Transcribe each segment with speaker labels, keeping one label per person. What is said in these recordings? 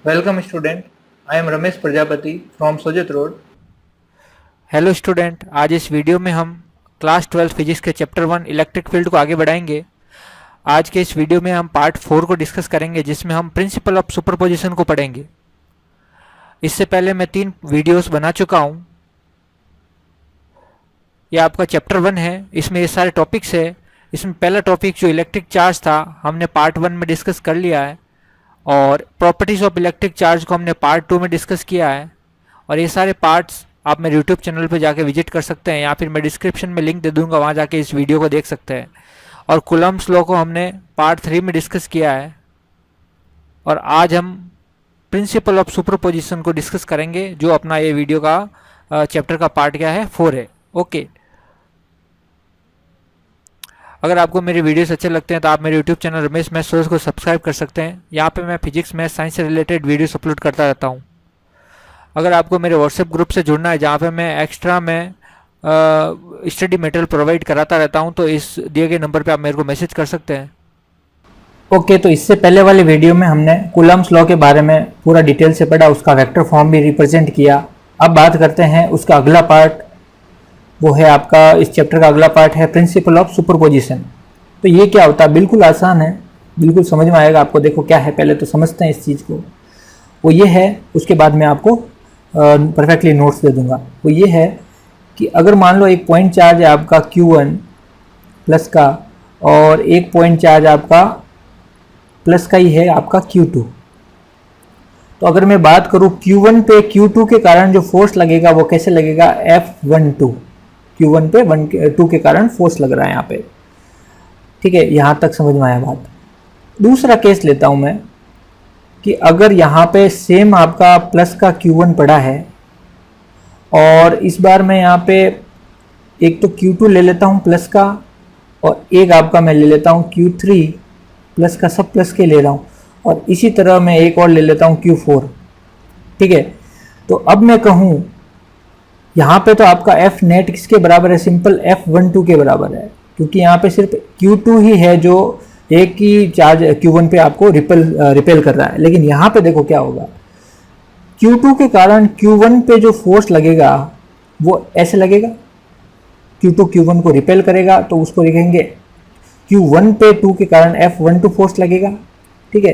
Speaker 1: Welcome student, I am Ramesh Prajapati from Sojat Road.
Speaker 2: Hello student, आज इस video में हम क्लास 12 फिजिक्स के चैप्टर 1 इलेक्ट्रिक फील्ड को आगे बढ़ाएंगे। आज के इस वीडियो में हम पार्ट 4 को डिस्कस करेंगे, जिसमें हम प्रिंसिपल ऑफ सुपरपोजिशन को पढ़ेंगे। इससे पहले मैं 3 वीडियोस बना चुका हूँ। ये आपका चैप्टर 1 है, इसमें ये सारे टॉपिक्स है। इसमें पहला टॉपिक जो इलेक्ट्रिक चार्ज था हमने पार्ट 1 में डिस्कस कर लिया है, और प्रॉपर्टीज ऑफ इलेक्ट्रिक चार्ज को हमने पार्ट 2 में डिस्कस किया है। और ये सारे पार्ट्स आप मेरे यूट्यूब चैनल पर जाके विजिट कर सकते हैं, या फिर मैं डिस्क्रिप्शन में लिंक दे दूंगा, वहाँ जाके इस वीडियो को देख सकते हैं। और कूलम्ब्स लॉ को हमने पार्ट 3 में डिस्कस किया है, और आज हम प्रिंसिपल ऑफ सुपरपोजिशन को डिस्कस करेंगे, जो अपना ये वीडियो का चैप्टर का पार्ट क्या है, 4 है। ओके, अगर आपको मेरे वीडियोस अच्छे लगते हैं तो आप मेरे YouTube channel Ramesh math source को सब्सक्राइब कर सकते हैं। यहाँ पे मैं फिजिक्स, मैथ, साइंस से रिलेटेड वीडियोस अपलोड करता रहता हूँ। अगर आपको मेरे व्हाट्सएप ग्रुप से जुड़ना है, जहाँ पे मैं एक्स्ट्रा में स्टडी मटेरियल प्रोवाइड कराता रहता हूँ, तो इस दिए गए नंबर पे आप मेरे को मैसेज कर सकते हैं।
Speaker 1: ओके, तो इससे पहले वाले वीडियो में हमने कूलम्ब्स लॉ के बारे में पूरा डिटेल से पढ़ा, उसका वेक्टर फॉर्म भी रिप्रेजेंट किया। अब बात करते हैं उसका अगला पार्ट, वो है आपका इस चैप्टर का अगला पार्ट है प्रिंसिपल ऑफ सुपरपोजिशन। तो ये क्या होता है, बिल्कुल आसान है, बिल्कुल समझ में आएगा आपको। देखो क्या है, पहले तो समझते हैं इस चीज़ को। वो ये है, उसके बाद मैं आपको परफेक्टली नोट्स दे दूंगा। वो ये है कि अगर मान लो एक पॉइंट चार्ज है आपका Q1 प्लस का, और एक पॉइंट चार्ज आपका प्लस का ही है आपका Q2। तो अगर मैं बात करूँ Q1 पे Q2 के कारण जो फोर्स लगेगा वो कैसे लगेगा, F12। Q1 पे 2 के कारण फोर्स लग रहा है यहाँ पे। ठीक है, यहाँ तक समझ में आया बात। दूसरा केस लेता हूँ मैं कि अगर यहाँ पे सेम आपका प्लस का Q1 पड़ा है, और इस बार मैं यहाँ पे एक तो Q2 ले लेता हूँ प्लस का, और एक आपका मैं ले लेता हूँ Q3 प्लस का, सब प्लस के ले रहा हूँ, और इसी तरह मैं एक और ले लेता हूँ Q4। ठीक है, तो अब मैं कहूँ यहाँ पे तो आपका F नेट किसके बराबर है, सिंपल F12 के बराबर है, क्योंकि यहाँ पे सिर्फ Q2 ही है जो एक ही चार्ज Q1 पे आपको रिपेल कर रहा है। लेकिन यहाँ पे देखो क्या होगा, Q2 के कारण Q1 पे जो फोर्स लगेगा वो ऐसे लगेगा, Q2 Q1 को रिपेल करेगा, तो उसको लिखेंगे Q1 पे 2 के कारण F12 फोर्स लगेगा। ठीक है,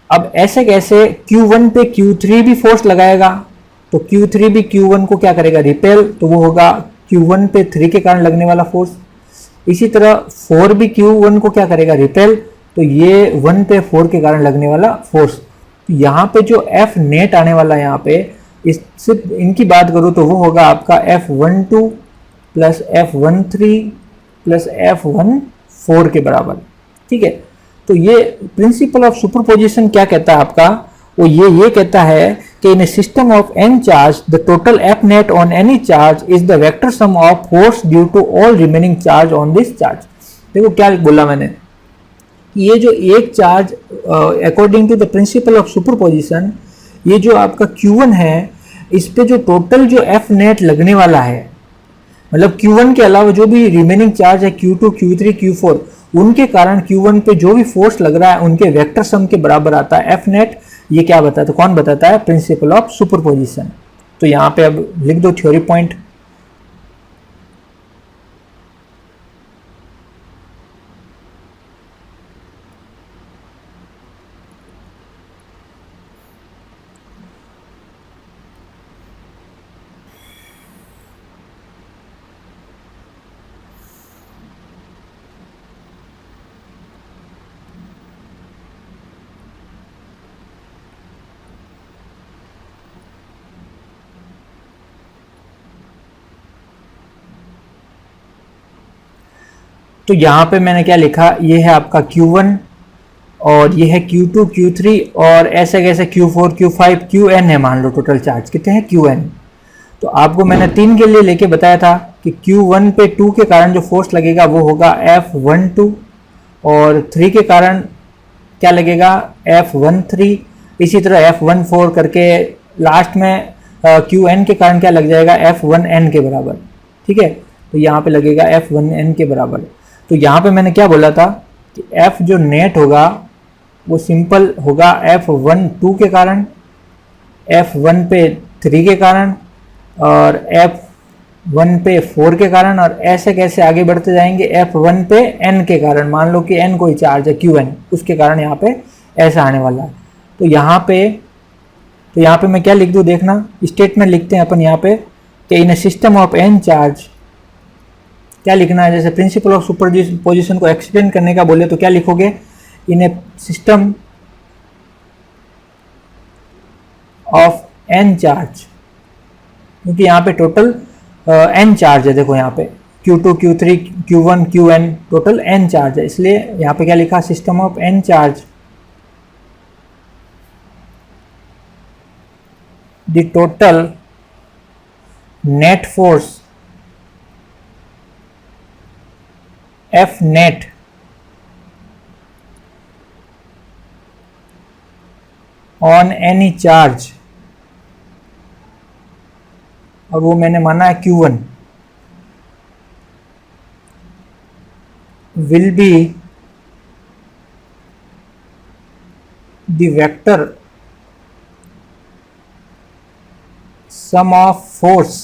Speaker 1: अब ऐसे कैसे Q1 पे Q3 भी फोर्स लगाएगा, तो Q3 भी Q1 को क्या करेगा, रिपेल, तो वो होगा Q1 पे 3 के कारण लगने वाला फोर्स। इसी तरह 4 भी Q1 को क्या करेगा, रिपेल, तो ये 1 पे 4 के कारण लगने वाला फोर्स। तो यहाँ पे जो F नेट आने वाला है यहाँ पे, इस सिर्फ इनकी बात करूँ तो वो होगा आपका F12 plus F13 plus F14 के बराबर। ठीक है, तो ये प्रिंसिपल ऑफ सुपरपोजिशन क्या कहता है आपका, वो ये कहता है कि in a system of n charge the total F net on any charge is the vector sum of force due to all remaining charge on this charge. देखो क्या बोला मैंने, ये जो एक charge according to the principle of superposition, ये जो आपका Q1 है, इस पे जो टोटल जो F नेट लगने वाला है, मतलब Q1 के अलावा जो भी रिमेनिंग चार्ज है Q2 Q3 Q4, उनके कारण Q1 पे जो भी फोर्स लग रहा है उनके वेक्टर सम के बराबर आता है F नेट। ये क्या बताता है, तो कौन बताता है, प्रिंसिपल ऑफ सुपरपोजिशन। तो यहाँ पे अब लिख दो थ्योरी पॉइंट। तो यहाँ पे मैंने क्या लिखा, ये है आपका Q1, और ये है Q2 Q3, और ऐसे कैसे Q4 Q5 Qn है, मान लो टोटल चार्ज कितने हैं, Qn। तो आपको मैंने 3 के लिए लेके बताया था कि Q1 पे 2 के कारण जो फोर्स लगेगा वो होगा F12, और 3 के कारण क्या लगेगा, F13, इसी तरह F14 करके लास्ट में Qn के कारण क्या लग जाएगा, F1n के बराबर। ठीक है, तो यहाँ पे लगेगा F1n के बराबर। तो यहाँ पे मैंने क्या बोला था कि F जो नेट होगा वो सिंपल होगा F12 के कारण, F1 पे 3 के कारण और F1 पे 4 के कारण, और ऐसे कैसे आगे बढ़ते जाएंगे F1 पे N के कारण। मान लो कि N कोई चार्ज है Qn, उसके कारण यहाँ पे ऐसा आने वाला है। तो यहाँ पे मैं क्या लिख दूँ, देखना स्टेटमेंट लिखते हैं अपन यहाँ पे कि in a system of N charge, क्या लिखना है, जैसे प्रिंसिपल ऑफ सुपरपोजिशन को एक्सप्लेन करने का बोले तो क्या लिखोगे, इन a system of N charge, क्योंकि यहाँ पे टोटल N चार्ज है। देखो यहाँ पे Q2 Q3 Q1 Qn total N charge है, इसलिए यहाँ पे क्या लिखा, system of N charge, the total net force F net on any charge, और वो मैंने माना है Q1, will be the vector sum of force,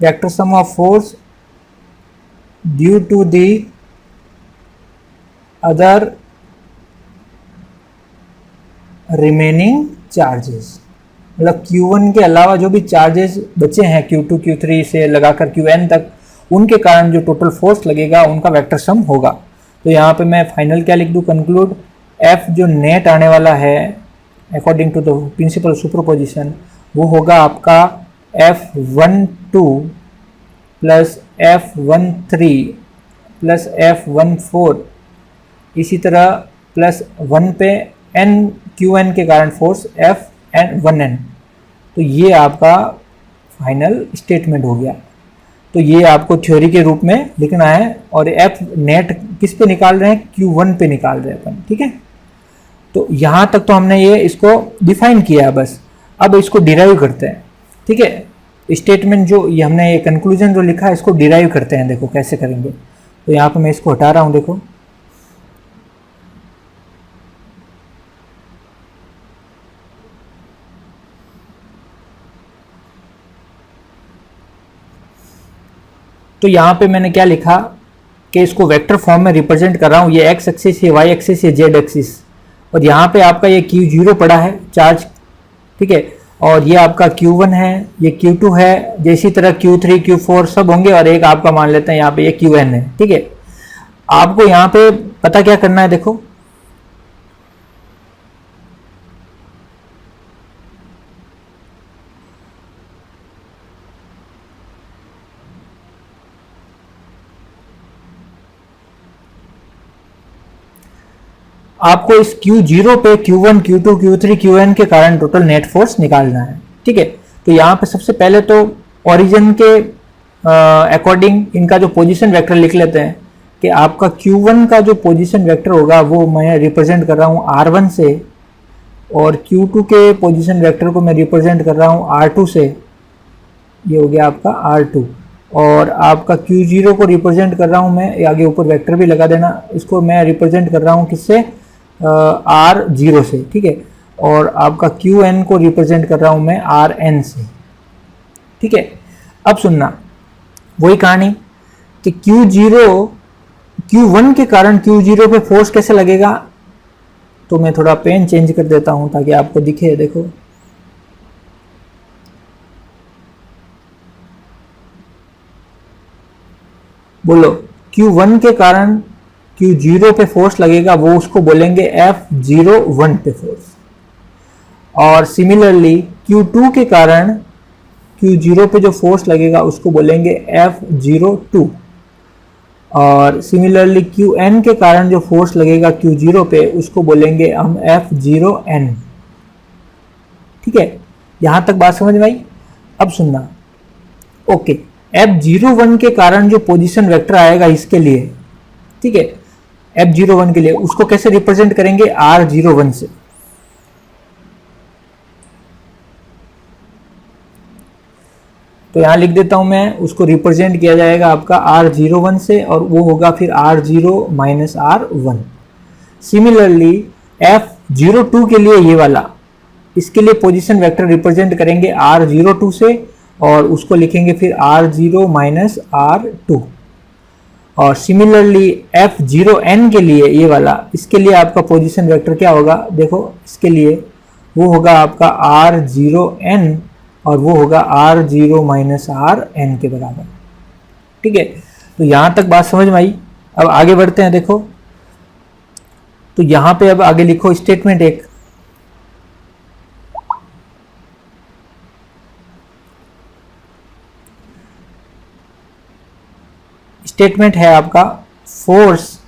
Speaker 1: vector sum of force due to the other remaining charges। मतलब Q1 के अलावा जो भी चार्जेस बचे हैं Q2 Q3 से लगाकर Qn तक, उनके कारण जो टोटल फोर्स लगेगा उनका वेक्टर सम होगा। तो यहाँ पे मैं फाइनल क्या लिख दूँ, कंक्लूड F जो नेट आने वाला है according to the principle superposition, वो होगा आपका F12 plus F13 plus F14, इसी तरह प्लस 1 पे N Qn के कारण फोर्स F1n। तो ये आपका फाइनल स्टेटमेंट हो गया। तो ये आपको थ्योरी के रूप में लिखना है, और F नेट किस पे निकाल रहे हैं, Q1 पे निकाल रहे हैं अपन, ठीक है। तो यहाँ तक तो हमने ये इसको डिफाइन किया है बस, अब इसको डिराइव करते हैं, ठीक है। स्टेटमेंट जो ये हमने ये कंक्लूजन जो लिखा है इसको डिराइव करते हैं, देखो कैसे करेंगे। तो यहाँ पे मैं इसको हटा रहा हूँ, देखो तो यहाँ पे मैंने क्या लिखा कि इसको वेक्टर फॉर्म में रिप्रेजेंट कर रहा हूँ, ये एक्स एक्सिस, ये वाई एक्सिस, ये जेड एक्सिस, और यहाँ पे आपका ये Q0 पड़ा है चार्ज, ठीक है, और ये आपका Q1 है, ये Q2 है, जैसी तरह Q3 Q4 सब होंगे, और एक आपका मान लेते हैं यहाँ पे ये Qn है, ठीक है। आपको यहाँ पे पता क्या करना है, देखो आपको इस Q0 पे Q1 Q2 Q3 Qn के कारण टोटल नेट फोर्स निकालना है, ठीक है। तो यहाँ पे सबसे पहले तो ओरिजिन के अकॉर्डिंग इनका जो पोजीशन वेक्टर लिख लेते हैं कि आपका Q1 का जो पोजीशन वेक्टर होगा वो मैं रिप्रेजेंट कर रहा हूँ R1 से, और Q2 के पोजीशन वेक्टर को मैं रिप्रेजेंट कर रहा हूँ R2 से, ये हो गया आपका R2, और आपका Q0 को रिप्रेजेंट कर रहा हूँ मैं, आगे ऊपर वेक्टर भी लगा देना, इसको मैं रिप्रेजेंट कर रहा हूँ किससे, R0 से, ठीक है, और आपका Qn को रिप्रेजेंट कर रहा हूँ मैं Rn से, ठीक है। अब सुनना वही कहानी कि Q1 के कारण Q0 पे फोर्स कैसे लगेगा, तो मैं थोड़ा पेन चेंज कर देता हूँ ताकि आपको दिखे, देखो बोलो Q1 के कारण Q0 पे फोर्स लगेगा, वो उसको बोलेंगे F01 पे फोर्स, और सिमिलरली Q2 के कारण Q0 पे जो फोर्स लगेगा उसको बोलेंगे F02, और सिमिलरली Qn के कारण जो फोर्स लगेगा Q0 पे उसको बोलेंगे हम F0n, ठीक है। यहाँ तक बात समझ में आई। अब सुनना, ओके, F01 के कारण जो पोजीशन वेक्टर आएगा इसके लिए, ठीक है, F01 के लिए उसको कैसे रिप्रेजेंट करेंगे, R01 से। तो यहाँ लिख देता हूँ मैं, उसको रिप्रेजेंट किया जाएगा आपका R01 से, और वो होगा फिर R0 minus R1। Similarly F02 के लिए ये वाला, इसके लिए पोजीशन वेक्टर रिप्रेजेंट करेंगे R02 से, और उसको लिखेंगे फिर R0 माइनस R2। और सिमिलरली F0n के लिए ये वाला, इसके लिए आपका पोजीशन वेक्टर क्या होगा, देखो इसके लिए वो होगा आपका R0n, और वो होगा R0 माइनस Rn के बराबर। ठीक है, तो यहाँ तक बात समझ में आई। अब आगे बढ़ते हैं। देखो तो यहाँ पे अब आगे लिखो स्टेटमेंट एक, स्टेटमेंट है आपका force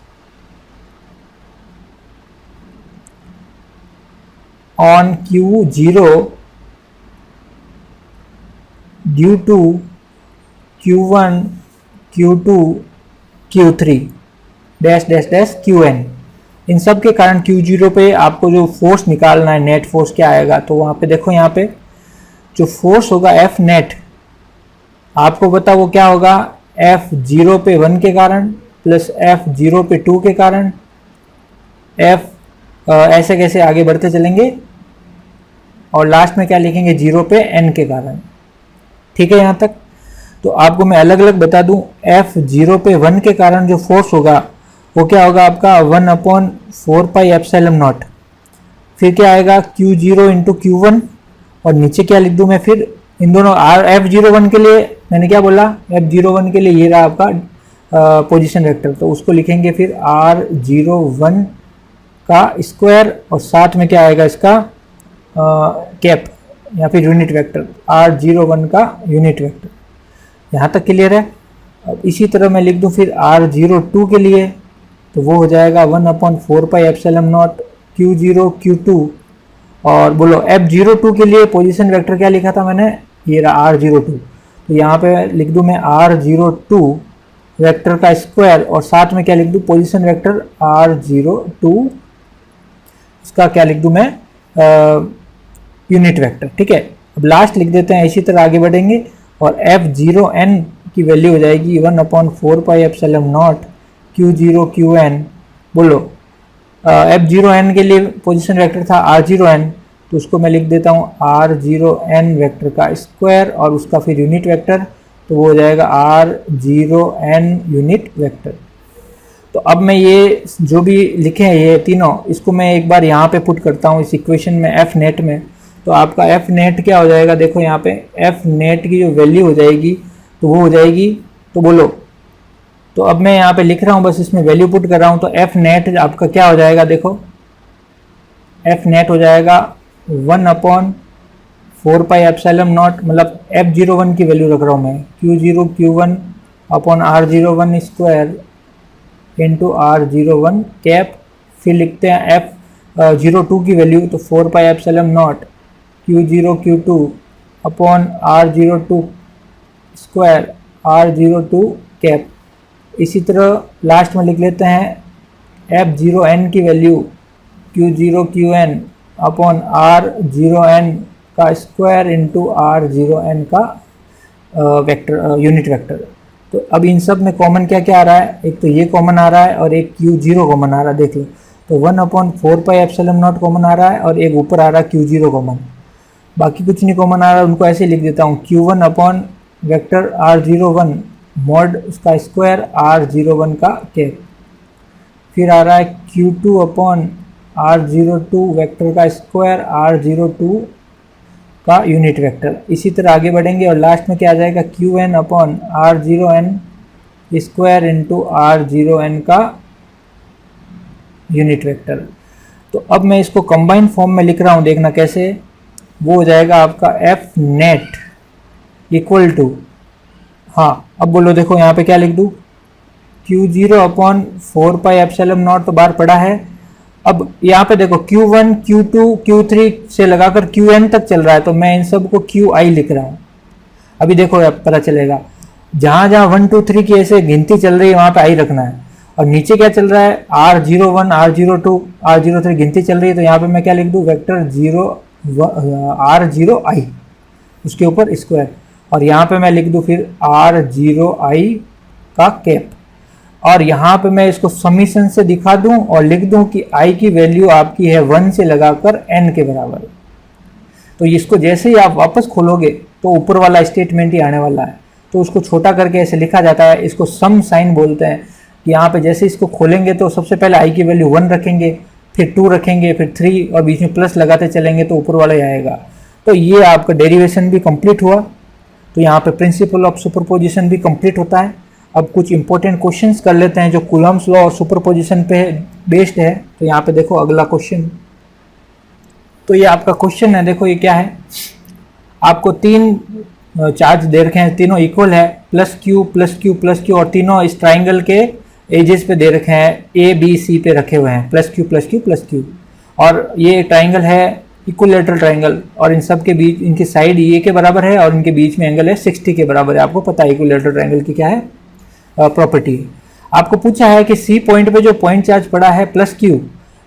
Speaker 1: on Q0 due to Q1 Q2 Q3 dash dash dash Qn। इन सब के कारण Q0 पे आपको जो फोर्स निकालना है, नेट फोर्स क्या आएगा, तो वहाँ पे देखो, यहाँ पे जो फोर्स होगा F नेट, आपको पता वो क्या होगा, F0 पे 1 के कारण प्लस F0 पे 2 के कारण, ऐसे कैसे आगे बढ़ते चलेंगे, और लास्ट में क्या लिखेंगे, 0 पे n के कारण। ठीक है यहाँ तक। तो आपको मैं अलग अलग बता दूं, F0 पे 1 के कारण जो फोर्स होगा वो क्या होगा आपका 1/4 पाई एप्सिलॉन नॉट, फिर क्या आएगा Q0 इंटू Q1, और नीचे क्या लिख दूं मैं, फिर इन दोनों F01 के लिए मैंने क्या बोला, F01 के लिए ये रहा आपका पोजीशन वेक्टर, तो उसको लिखेंगे फिर R01 का स्क्वायर, और साथ में क्या आएगा इसका कैप या फिर यूनिट वेक्टर, R01 का यूनिट वेक्टर। यहाँ तक क्लियर है। अब इसी तरह मैं लिख दूँ फिर R02 के लिए, तो वो हो जाएगा 1/4 pi epsilon not Q0 Q2, और बोलो F02 के लिए पोजीशन वेक्टर क्या लिखा था मैंने, ये रहा R02, तो यहाँ पे लिख दूँ मैं R02 वेक्टर का स्क्वायर, और साथ में क्या लिख दूँ, पोजीशन वेक्टर R02, इसका क्या लिख दूँ मैं, यूनिट वेक्टर। ठीक है, अब लास्ट लिख देते हैं, इसी तरह आगे बढ़ेंगे, और F0n की वैल्यू हो जाएगी 1/4 pi epsilon not Q0 Qn। बोलो F0n के लिए पोजीशन वेक्टर था R0n, तो उसको मैं लिख देता हूँ R0n वेक्टर का स्क्वायर, और उसका फिर यूनिट वेक्टर, तो वो हो जाएगा R0n यूनिट वेक्टर। तो अब मैं ये जो भी लिखे हैं ये तीनों, इसको मैं एक बार यहाँ पे पुट करता हूँ इस इक्वेशन में F नेट में। तो आपका F नेट क्या हो जाएगा, देखो यहाँ पे F नेट की जो वैल्यू हो जाएगी तो वो हो जाएगी, तो बोलो, तो अब मैं यहाँ पे लिख रहा हूँ, बस इसमें वैल्यू पुट कर रहा हूँ, तो F नेट आपका क्या हो जाएगा, देखो F नेट हो जाएगा 1/4 पाई एप्सिलॉन नॉट, मतलब F01 की वैल्यू रख रहा हूँ मैं, Q0 Q1 upon R01 square into R01 cap, फिर लिखते हैं F02 की वैल्यू, तो 4 pi epsilon not Q0 Q2 upon R02 square R02 cap. इसी तरह लास्ट में लिख लेते हैं F0n की value Q0 Qn upon R0n का स्क्वायर इंटू R0n का वेक्टर, यूनिट वेक्टर। तो अब इन सब में कॉमन क्या क्या आ रहा है, एक तो ये कॉमन आ रहा है और एक Q0 कॉमन आ रहा है, देख लो, तो 1/4 पाई एप्सिलॉन नॉट कॉमन आ रहा है, और एक ऊपर आ रहा है Q0 कॉमन, बाकी कुछ नहीं कॉमन आ रहा है। उनको ऐसे लिख देता हूँ, Q1 upon vector R01 mod उसका स्क्वायर R01 का कैप, फिर आ रहा है Q2 अपॉन R02 वेक्टर का स्क्वायर R02 का यूनिट वेक्टर। इसी तरह आगे बढ़ेंगे, और लास्ट में क्या आ जाएगा, Qn upon R0n square into R0n का यूनिट वेक्टर। तो अब मैं इसको कंबाइन फॉर्म में लिख रहा हूँ, देखना कैसे, वो हो जाएगा आपका F नेट इक्वल टू, हाँ अब बोलो, देखो यहाँ पे क्या लिख दूँ, Q0 upon 4 pi epsilon not तो बाहर पड़ा है। अब यहाँ पे देखो Q1 Q2 Q3 से लगाकर Qn तक चल रहा है, तो मैं इन सब को Qi लिख रहा हूँ। अभी देखो अब पता चलेगा, जहाँ जहाँ 1 2 3 की ऐसे गिनती चल रही है वहाँ पे आई रखना है, और नीचे क्या चल रहा है, R01 R02 R03 गिनती चल रही है, तो यहाँ पे मैं क्या लिख दूँ, वेक्टर R0i, उसके ऊपर स्क्वायर, और यहाँ पे मैं लिख दूँ फिर R0I का कैप, और यहाँ पे मैं इसको समीशन से दिखा दूं और लिख दूं कि I की वैल्यू आपकी है 1 से लगाकर n के बराबर। तो इसको जैसे ही आप वापस खोलोगे तो ऊपर वाला स्टेटमेंट ही आने वाला है, तो उसको छोटा करके ऐसे लिखा जाता है, इसको सम साइन बोलते हैं। यहाँ पे जैसे इसको खोलेंगे तो सबसे पहले I की वैल्यू 1 रखेंगे, फिर 2 रखेंगे, फिर 3 और बीच में प्लस लगाते चलेंगे तो ऊपर वाला ही आएगा। तो ये आपका डेरिवेशन भी कंप्लीट हुआ। तो यहाँ पे प्रिंसिपल ऑफ सुपरपोजिशन भी कंप्लीट होता है। अब कुछ इंपॉर्टेंट क्वेश्चंस कर लेते हैं जो कूलम्स लॉ और सुपरपोजिशन पे बेस्ड है। तो यहाँ पे देखो अगला क्वेश्चन, तो ये आपका क्वेश्चन है, देखो ये क्या है, आपको 3 चार्ज दे रखे हैं, तीनों इक्वल है, plus Q plus Q plus Q, और तीनों इस ट्राइंगल के एजेस पे दे रखे हैं, ए बी सी पे रखे हुए हैं, plus Q plus Q plus Q. और ये ट्राइंगल है इक्विलेटरल ट्राइंगल, और इन सब के बीच इनकी साइड ए के बराबर है और इनके बीच में एंगल है 60 के बराबर है। आपको पता है इक्विलेटरल ट्राइंगल की क्या है प्रॉपर्टी। आपको पूछा है कि सी पॉइंट पे जो पॉइंट चार्ज पड़ा है प्लस क्यू,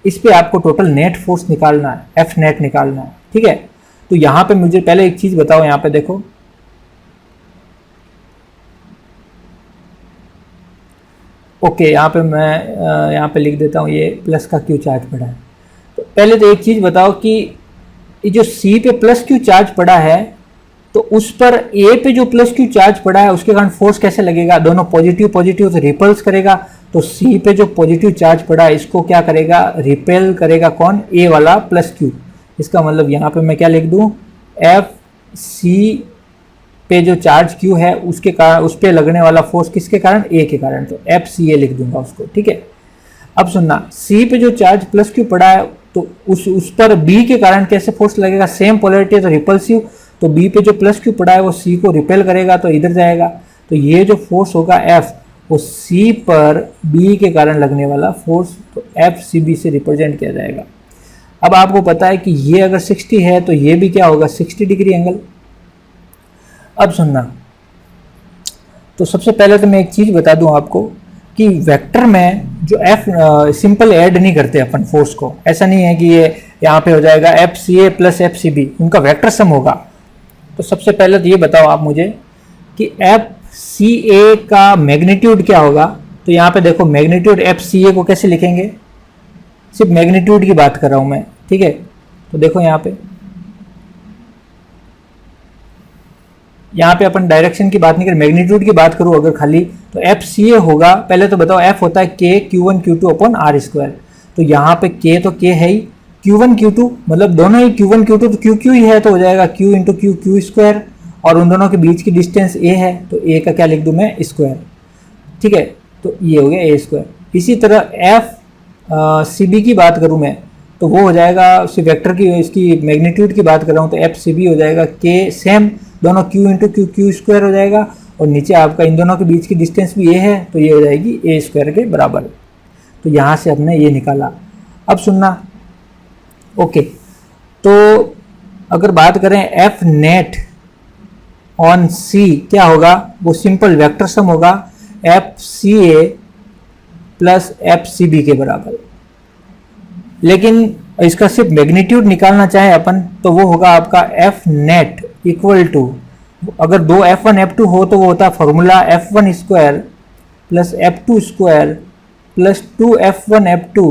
Speaker 1: इस पे आपको टोटल नेट फोर्स निकालना है, एफ नेट निकालना है, ठीक है। तो यहाँ पे मुझे पहले एक चीज बताओ, यहाँ पे देखो ओके, यहाँ पे मैं यहाँ पे लिख देता हूँ ये प्लस का क्यू चार्ज पड़ा है। तो पहले तो एक चीज बताओ कि ये जो सी पे प्लस क्यू चार्ज पड़ा है, तो उस पर ए पे जो प्लस क्यू चार्ज पड़ा है उसके कारण फोर्स कैसे लगेगा, दोनों पॉजिटिव पॉजिटिव से रिपल्स करेगा। तो सी पे जो पॉजिटिव चार्ज पड़ा है इसको क्या करेगा, रिपेल करेगा कौन, ए वाला प्लस क्यू। इसका मतलब यहाँ पे मैं क्या लिख दूँ, एफ सी पे जो चार्ज क्यू है उसके कारण, उस पर लगने वाला फोर्स किसके कारण, ए के कारण, तो एफ सी ए लिख दूंगा उसको, ठीक है। अब सुनना, सी पे जो चार्ज प्लस क्यू पड़ा है तो उस पर बी के कारण कैसे फोर्स लगेगा, सेम पोलैरिटी है तो रिपल्सिव, तो बी पे जो प्लस क्यू पड़ा है वो सी को रिपेल करेगा तो इधर जाएगा। तो ये जो फोर्स होगा एफ, वो सी पर बी के कारण लगने वाला फोर्स, तो एफ सी बी से रिप्रेजेंट किया जाएगा। अब आपको पता है कि ये अगर 60 है तो ये भी क्या होगा, 60 डिग्री एंगल। अब सुनना, तो सबसे पहले तो मैं एक चीज बता दूं आपको कि वेक्टर में जो एफ सिंपल ऐड नहीं करते अपन फोर्स को, ऐसा नहीं है कि ये यहाँ पे हो जाएगा एफ सी ए प्लस एफ सी बी, उनका वेक्टर सम होगा। तो सबसे पहले तो ये बताओ आप मुझे कि एफ सी ए का मैग्नीट्यूड क्या होगा। तो यहाँ पे देखो मैग्नीट्यूड एफ सी ए को कैसे लिखेंगे, सिर्फ मैग्नीट्यूड की बात कर रहा हूँ मैं, ठीक है। तो देखो यहाँ पे अपन डायरेक्शन की बात नहीं कर, मैग्नीट्यूड की बात करूँ अगर खाली, तो एफ सी ए होगा, पहले तो बताओ एफ होता है के Q one Q two upon R square. तो यहाँ पे के तो के है ही, Q1 Q2 मतलब दोनों ही Q1 Q2 तो QQ ही है, तो हो जाएगा Q into Q Q square, और उन दोनों के बीच की डिस्टेंस A है तो A का क्या लिख दूँ मैं, स्क्वायर, ठीक है। तो ये हो गया A स्क्वायर। इसी तरह एफ सी बी की बात करूँ मैं तो वो हो जाएगा, सिर्फ वेक्टर की इसकी मैग्नीट्यूड की बात कर रहा हूँ, तो एफ सी बी हो जाएगा के, सेम दोनों Q into Q Q square हो जाएगा, और नीचे आपका इन दोनों के बीच की डिस्टेंस भी A है तो ये हो जाएगी A स्क्वायर के बराबर। तो यहाँ से हमने ये निकाला। अब सुनना, ओके, तो अगर बात करें एफ नेट ऑन सी क्या होगा, वो सिंपल वेक्टर सम होगा एफ सी ए प्लस एफ सी बी के बराबर। लेकिन इसका सिर्फ मैग्नीट्यूड निकालना चाहे अपन तो वो होगा आपका एफ नेट इक्वल टू, अगर दो F1 F2 हो तो वो होता है formula F1 square plus F2 square plus 2F1 F2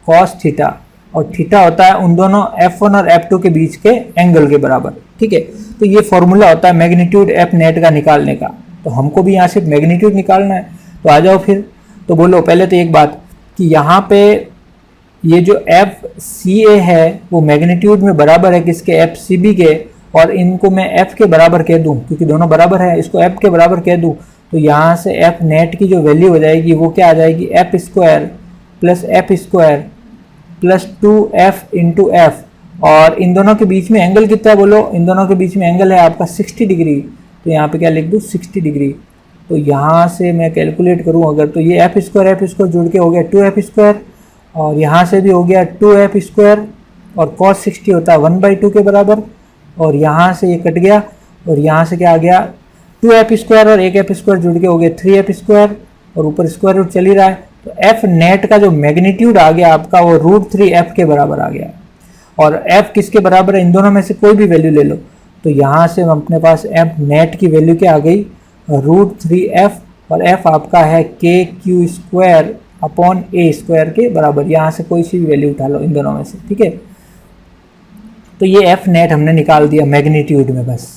Speaker 1: cos theta, और थीटा होता है उन दोनों F1 और F2 के बीच के एंगल के बराबर, ठीक है। तो ये फॉर्मूला होता है मैग्नीट्यूड एफ नेट का निकालने का। तो हमको भी यहाँ सिर्फ मैग्नीट्यूड निकालना है, तो आ जाओ फिर। तो बोलो पहले तो एक बात कि यहाँ पे ये जो एफ सी ए है वो मैग्नीट्यूड में बराबर है किसके, एफ सी बी के, और इनको मैं f के बराबर कह दूं क्योंकि दोनों बराबर है, इसको f के बराबर कह दूं तो यहाँ से f नेट की जो वैल्यू हो जाएगी वो क्या आ जाएगी, F square plus F square plus 2f into F, और इन दोनों के बीच में एंगल कितना है बोलो, इन दोनों के बीच में एंगल है आपका 60 डिग्री, तो यहाँ पे क्या लिख दूँ 60 डिग्री। तो यहाँ से मैं कैलकुलेट करूँ अगर, तो ये एफ स्क्वायर जुड़ के हो गया 2f स्क्वायर, और यहाँ से भी हो गया 2f स्क्वायर, और cos 60 होता है 1/2 के बराबर, और यहाँ से ये कट गया, और यहाँ से क्या आ गया 2f स्क्वायर और एक f स्क्वायर जुड़ के हो गया 3f स्क्वायर, और ऊपर स्क्वायर रूट चल ही रहा है। तो f नेट का जो मैग्नीट्यूड आ गया आपका वो √3f के बराबर आ गया, और f किसके बराबर है, इन दोनों में से कोई भी वैल्यू ले लो, तो यहाँ से अपने पास एफ नेट की वैल्यू क्या आ गई, √3f, और f आपका है KQ² अपॉन A² के बराबर। यहाँ से कोई सी भी वैल्यू उठा लो इन दोनों में से, ठीक है। तो ये एफ नेट हमने निकाल दिया मैग्नीट्यूड में बस।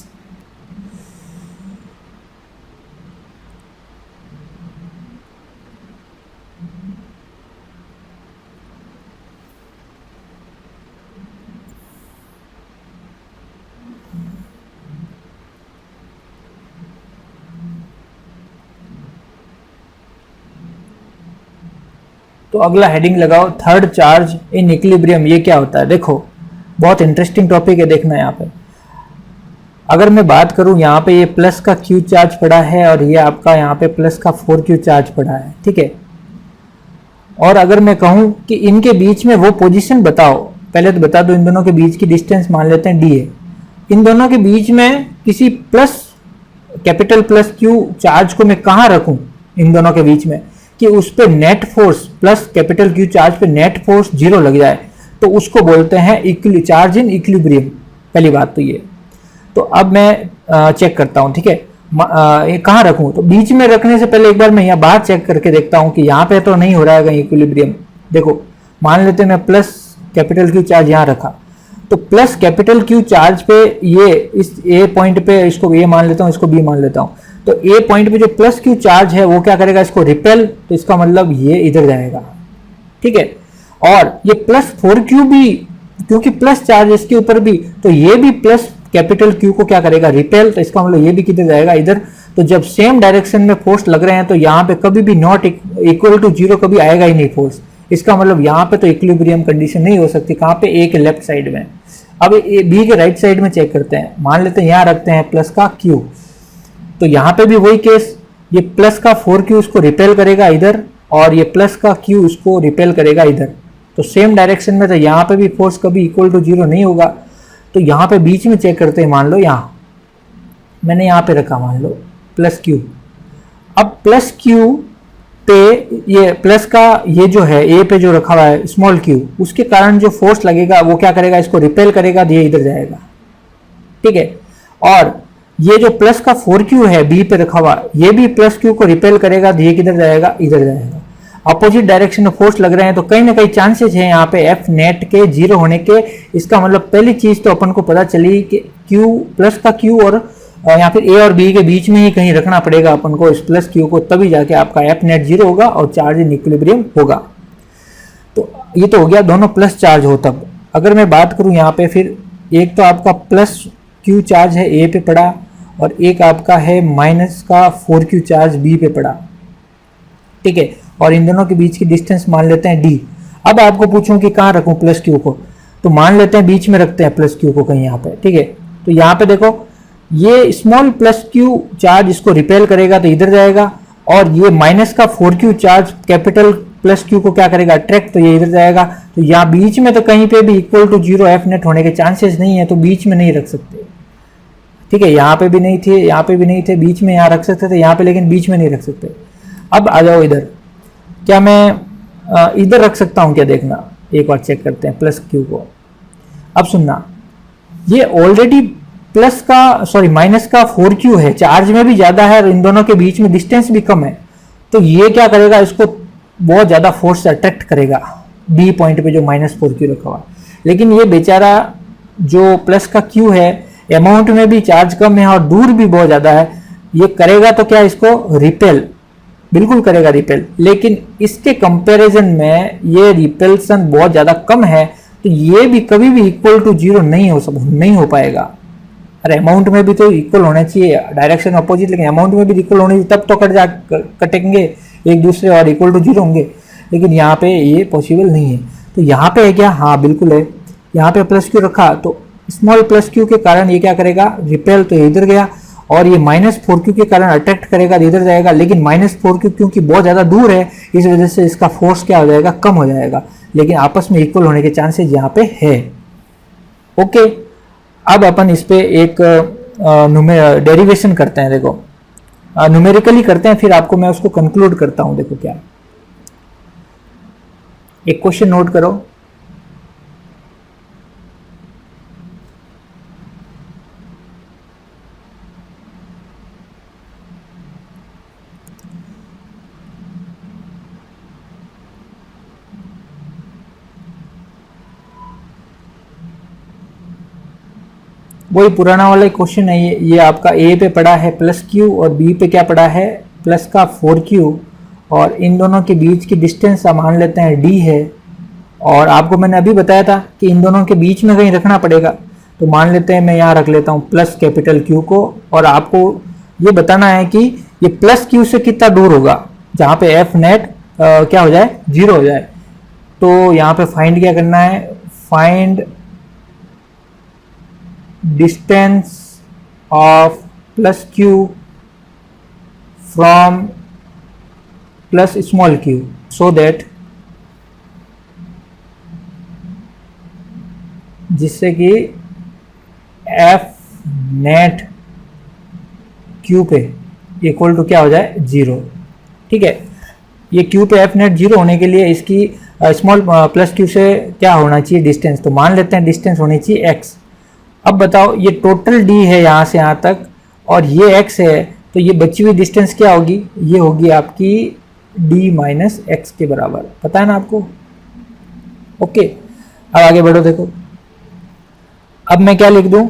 Speaker 1: तो अगला हेडिंग लगाओ, थर्ड चार्ज इन इक्विलिब्रियम। ये क्या होता है, देखो बहुत इंटरेस्टिंग टॉपिक है, देखना यहाँ पे। अगर मैं बात करूं यहाँ पे ये प्लस का Q चार्ज पड़ा है और ये आपका यहाँ पे प्लस का 4Q चार्ज पड़ा है, ठीक है। और अगर मैं कहूं कि इनके बीच में वो पोजीशन बताओ, पहले तो बता दो इन दोनों के बीच की डिस्टेंस मान लेते हैं D है। इन दोनों के बीच में किसी plus capital plus Q charge को मैं कहाँ रखूं इन दोनों के बीच में कि उस पर net force plus capital Q charge पे नेट फोर्स 0 लग जाए, तो उसको बोलते हैं चार्ज इन इक्विलिब्रियम। पहली बात तो ये। तो अब मैं चेक करता हूँ, ठीक है, ये कहाँ रखूँ। तो बीच में रखने से पहले एक बार मैं यहाँ बाहर चेक करके देखता हूँ कि यहाँ पे तो नहीं हो रहा है कहीं इक्विलिब्रियम। देखो मान लेते हैं मैं प्लस कैपिटल Q चार्ज यहाँ रखा, तो प्लस कैपिटल Q चार्ज पे ये इस A पॉइंट पे इसको A मान लेता हूँ, इसको B मान लेता हूँ। तो A पॉइंट पे जो प्लस Q चार्ज है वो क्या करेगा, इसको रिपेल, तो इसका मतलब ये इधर जाएगा, ठीक है। और ये प्लस 4Q भी, क्योंकि प्लस चार्ज इसके ऊपर भी, तो ये भी प्लस कैपिटल Q को क्या करेगा, रिपेल, तो इसका मतलब ये भी किधर जाएगा, इधर। तो जब सेम डायरेक्शन में फोर्स लग रहे हैं तो यहाँ पे कभी भी नॉट इक्वल टू 0 कभी आएगा ही नहीं फोर्स। इसका मतलब यहाँ पे तो इक्विलिब्रियम कंडीशन नहीं हो सकती। कहाँ पे, A के लेफ्ट साइड में। अब B के राइट साइड में चेक करते हैं, मान लेते हैं यहाँ रखते हैं प्लस का Q, तो यहाँ पे भी वही केस, ये प्लस का 4Q उसको रिपेल करेगा इधर, और ये प्लस का Q उसको रिपेल करेगा इधर। तो सेम डायरेक्शन में, तो यहाँ पे भी फोर्स कभी इक्वल टू 0 नहीं होगा। तो यहाँ पे बीच में चेक करते हैं, मान लो यहाँ मैंने यहाँ पे रखा, मान लो प्लस Q। अब प्लस Q पे ये प्लस का ये जो है A पे जो रखा हुआ है स्मॉल Q, उसके कारण जो फोर्स लगेगा वो क्या करेगा, इसको रिपेल करेगा, ये इधर जाएगा, ठीक है। और ये जो प्लस का 4Q है B पे रखा हुआ, ये भी प्लस Q को रिपेल करेगा, ये किधर जाएगा, इधर जाएगा। अपोजिट डायरेक्शन में फोर्स लग रहे हैं, तो कहीं ना कहीं चांसेस है यहाँ पे एफ नेट के 0 होने के। इसका मतलब पहली चीज तो अपन को पता चली कि Q प्लस का Q और या फिर A और B के बीच में ही कहीं रखना पड़ेगा अपन को इस प्लस Q को, तभी जाके आपका एफ नेट 0 होगा और चार्ज इन इक्विलिब्रियम होगा। तो ये तो हो गया दोनों प्लस चार्ज हो तब। अगर मैं बात करूँ यहाँ पे, फिर एक तो आपका प्लस Q चार्ज है A पे पड़ा, और एक आपका है माइनस का 4Q चार्ज B पे पड़ा, ठीक है। और इन दोनों के बीच की डिस्टेंस मान लेते हैं D। अब आपको पूछूं कि कहाँ रखूं प्लस Q को, तो मान लेते हैं बीच में रखते हैं प्लस Q को कहीं यहाँ पे, ठीक है। तो यहाँ पे देखो ये स्मॉल प्लस Q चार्ज इसको रिपेल करेगा, तो इधर जाएगा, और ये माइनस का 4Q charge capital plus Q को क्या करेगा, अट्रैक्ट, तो ये इधर जाएगा। तो यहाँ बीच में तो कहीं पे भी इक्वल टू 0 एफ नेट होने के चांसेस नहीं है, तो बीच में नहीं रख सकते, ठीक है। यहाँ पे भी नहीं थे, यहाँ पे भी नहीं थे, बीच में यहाँ रख सकते थे यहाँ पे, लेकिन बीच में नहीं रख सकते। अब आ जाओ इधर, क्या मैं इधर रख सकता हूँ क्या, देखना एक बार चेक करते हैं प्लस Q को। अब सुनना, ये ऑलरेडी प्लस का सॉरी माइनस का 4Q है, चार्ज में भी ज्यादा है और इन दोनों के बीच में डिस्टेंस भी कम है, तो ये क्या करेगा, इसको बहुत ज्यादा फोर्स से अट्रैक्ट करेगा B पॉइंट पे जो माइनस 4Q रखा हुआ। लेकिन ये बेचारा जो प्लस का Q है, अमाउंट में भी चार्ज कम है और दूर भी बहुत ज्यादा है, ये करेगा तो क्या, इसको रिपेल, बिल्कुल करेगा रिपेल। लेकिन इसके कंपैरिजन में ये रिपेल्सन बहुत ज्यादा कम है, तो ये भी कभी भी इक्वल टू 0 नहीं हो पाएगा। अरे अमाउंट में भी तो इक्वल होना चाहिए, डायरेक्शन अपोजिट, लेकिन अमाउंट में भी इक्वल होनी चाहिए, तब तो कटेंगे एक दूसरे और इक्वल टू 0 होंगे। लेकिन यहाँ पे ये पॉसिबल नहीं है। तो यहाँ पे है क्या, हाँ बिल्कुल है, यहाँ पे प्लस Q रखा, तो स्मॉल प्लस Q के कारण ये क्या करेगा, रिपेल, तो इधर गया, और ये माइनस 4Q के कारण अट्रैक्ट करेगा, इधर जाएगा। लेकिन माइनस 4Q क्योंकि बहुत ज़्यादा दूर है, इस वजह से इसका फोर्स क्या हो जाएगा, कम हो जाएगा, लेकिन आपस में इक्वल होने के चांसेस यहाँ पे है। ओके, अब अपन इस पे एक डेरिवेशन करते हैं, देखो न्यूमेरिकली करते हैं, फिर आपको मैं उसको कंक्लूड करता हूँ। देखो क्या, एक क्वेश्चन नोट करो, वही पुराना वाला क्वेश्चन है ये आपका ए पे पड़ा है प्लस क्यू और बी पे क्या पड़ा है प्लस का 4q, और इन दोनों के बीच की डिस्टेंस आप मान लेते हैं d है, और आपको मैंने अभी बताया था कि इन दोनों के बीच में कहीं रखना पड़ेगा, तो मान लेते हैं मैं यहाँ रख लेता हूँ प्लस कैपिटल Q को, और आपको ये बताना है कि ये प्लस Q से कितना दूर होगा जहाँ पे एफ नेट क्या हो जाए 0 हो जाए। तो यहाँ पे फाइंड क्या करना है, find distance of plus Q from plus small q so that, जिससे कि एफ नेट क्यू पे इक्वल टू क्या हो जाए 0। ठीक है, ये क्यू पे एफ नेट 0 होने के लिए इसकी स्मॉल प्लस क्यू से क्या होना चाहिए डिस्टेंस, तो मान लेते हैं डिस्टेंस होनी चाहिए x। अब बताओ ये टोटल d है यहाँ से यहाँ तक और ये x है, तो ये बची हुई डिस्टेंस क्या होगी, ये होगी आपकी d माइनस एक्स के बराबर, पता है ना आपको। ओके, अब आगे बढ़ो। देखो अब मैं क्या लिख दूं,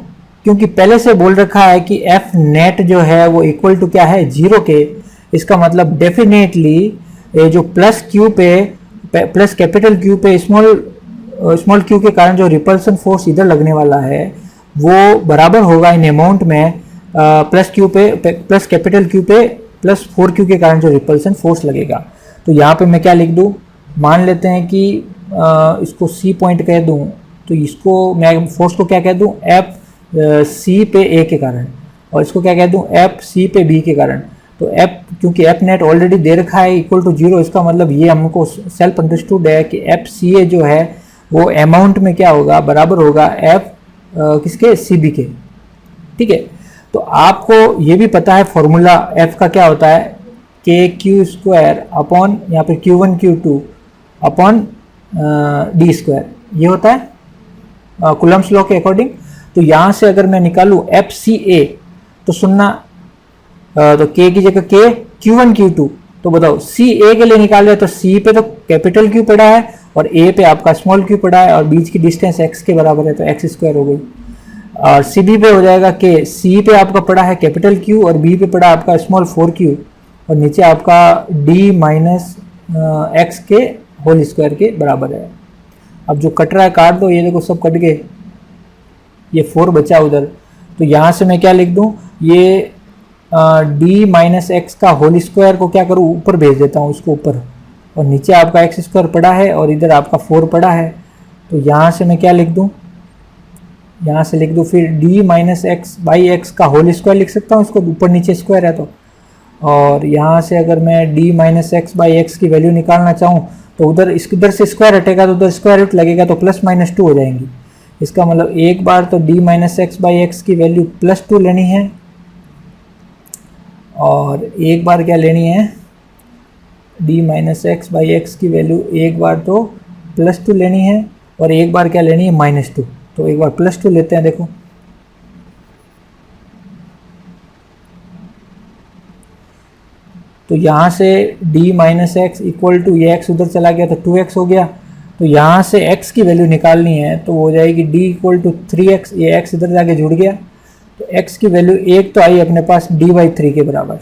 Speaker 1: क्योंकि पहले से बोल रखा है कि एफ नेट जो है वो इक्वल टू क्या है 0 के, इसका मतलब डेफिनेटली ये जो प्लस क्यू पे प्लस कैपिटल क्यू पे स्मॉल क्यू के कारण जो रिपल्सन फोर्स इधर लगने वाला है वो बराबर होगा इन अमाउंट में प्लस क्यू पे प्लस कैपिटल क्यू पे प्लस 4q के कारण जो रिपल्सन फोर्स लगेगा। तो यहाँ पे मैं क्या लिख दूँ, मान लेते हैं कि इसको C पॉइंट कह दूँ, तो इसको मैं फोर्स को क्या कह दूँ एफ C पे A के कारण, और इसको क्या कह दूँ एफ C पे B के कारण। तो एफ, क्योंकि एफ नेट ऑलरेडी दे रखा है इक्वल टू 0, इसका मतलब ये हमको सेल्फ अंडरस्टूड है कि एफ सी ए जो है वो अमाउंट में क्या होगा, बराबर होगा एफ किसके सी बी के। ठीक है, तो आपको ये भी पता है फॉर्मूला एफ का क्या होता है, के क्यू स्क्वायर अपॉन यहाँ पे Q1 Q2 upon D square, ये होता है कूलम्ब्स लॉ के अकॉर्डिंग। तो यहाँ से अगर मैं निकालूँ एफ सी ए, तो सुनना, तो k की जगह k Q1 Q2, तो बताओ सी ए के लिए निकाल रहे तो c पे तो कैपिटल Q पड़ा है और a पे आपका स्मॉल q पड़ा है और बीच की डिस्टेंस x के बराबर है, तो x स्क्वायर हो गई। और सी बी पे हो जाएगा k, c पे आपका पड़ा है कैपिटल Q और b पे पड़ा आपका स्मॉल 4q और नीचे आपका d माइनस एक्स के होल स्क्वायर के बराबर है। अब जो कट रहा है काट दो, ये देखो सब कट गए, ये 4 बचा उधर। तो यहाँ से मैं क्या लिख दूँ, ये d माइनस एक्स का होल स्क्वायर को क्या करूँ ऊपर भेज देता हूँ इसको ऊपर, और नीचे आपका एक्स स्क्वायर पड़ा है और इधर आपका 4 पड़ा है। तो यहाँ से मैं क्या लिख दूँ, यहाँ से लिख दूँ फिर d minus x by x का होल स्क्वायर लिख सकता हूँ, इसको ऊपर नीचे स्क्वायर है तो। और यहाँ से अगर मैं d minus x by x की वैल्यू निकालना चाहूँ तो उधर इधर से स्क्वायर हटेगा तो उधर स्क्वायर रूट लगेगा, तो प्लस माइनस 2 हो जाएंगी। इसका मतलब एक बार तो d minus x by x की वैल्यू प्लस 2 लेनी है और एक बार क्या लेनी है, d minus x by x की वैल्यू एक बार तो प्लस 2 लेनी है और एक बार क्या लेनी है माइनस 2। तो एक बार प्लस 2 लेते हैं, देखो तो यहाँ से d minus x equal to ये x उधर चला गया तो 2x हो गया। तो यहाँ से x की वैल्यू निकालनी है तो हो जाएगी d इक्वल टू 3x, ये x इधर जाके जुड़ गया तो x की वैल्यू एक तो आई अपने पास d/3 के बराबर।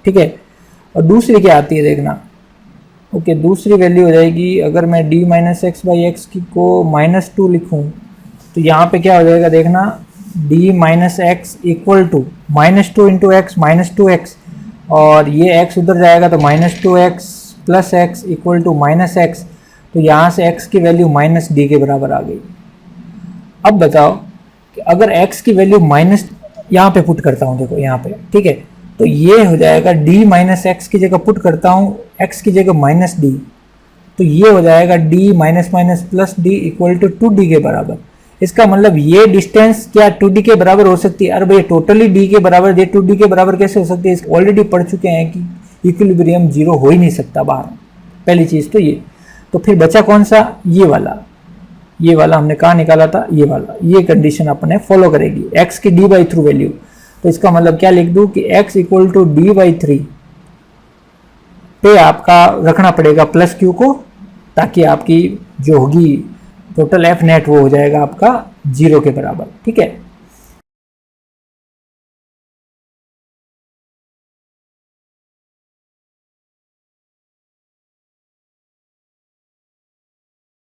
Speaker 1: ठीक है, और दूसरी क्या आती है देखना। ओके, दूसरी वैल्यू हो जाएगी, अगर मैं d minus x by x की को माइनस 2 लिखूँ तो यहाँ पे क्या हो जाएगा देखना, d minus x equal to minus 2 into x minus 2x, और ये x उधर जाएगा तो minus 2x plus x equal to minus x. तो यहाँ से x की वैल्यू माइनस d के बराबर आ गई। अब बताओ कि अगर x की वैल्यू माइनस, यहाँ पे पुट करता हूँ, देखो यहाँ पे, ठीक है, तो ये हो जाएगा d माइनस एक्स की जगह पुट करता हूँ x की जगह माइनस d, तो ये हो जाएगा d minus minus plus d equal to 2d के बराबर। इसका मतलब ये डिस्टेंस क्या 2d के बराबर हो सकती है। अरे भाई टोटली d के बराबर, ये 2d के बराबर कैसे हो सकती है, ऑलरेडी पढ़ चुके हैं कि इक्विलिब्रियम 0 हो ही नहीं सकता बाहर, पहली चीज़ तो ये। तो फिर बचा कौन सा, ये वाला हमने कहाँ निकाला था, ये वाला, ये कंडीशन अपने फॉलो करेगी x की d/3 वैल्यू। तो इसका मतलब क्या लिख दूँ कि x इक्वल टू d/3 पे आपका रखना पड़ेगा प्लस q को, ताकि आपकी जो होगी टोटल एफ नेट वो हो जाएगा आपका 0 के बराबर। ठीक है,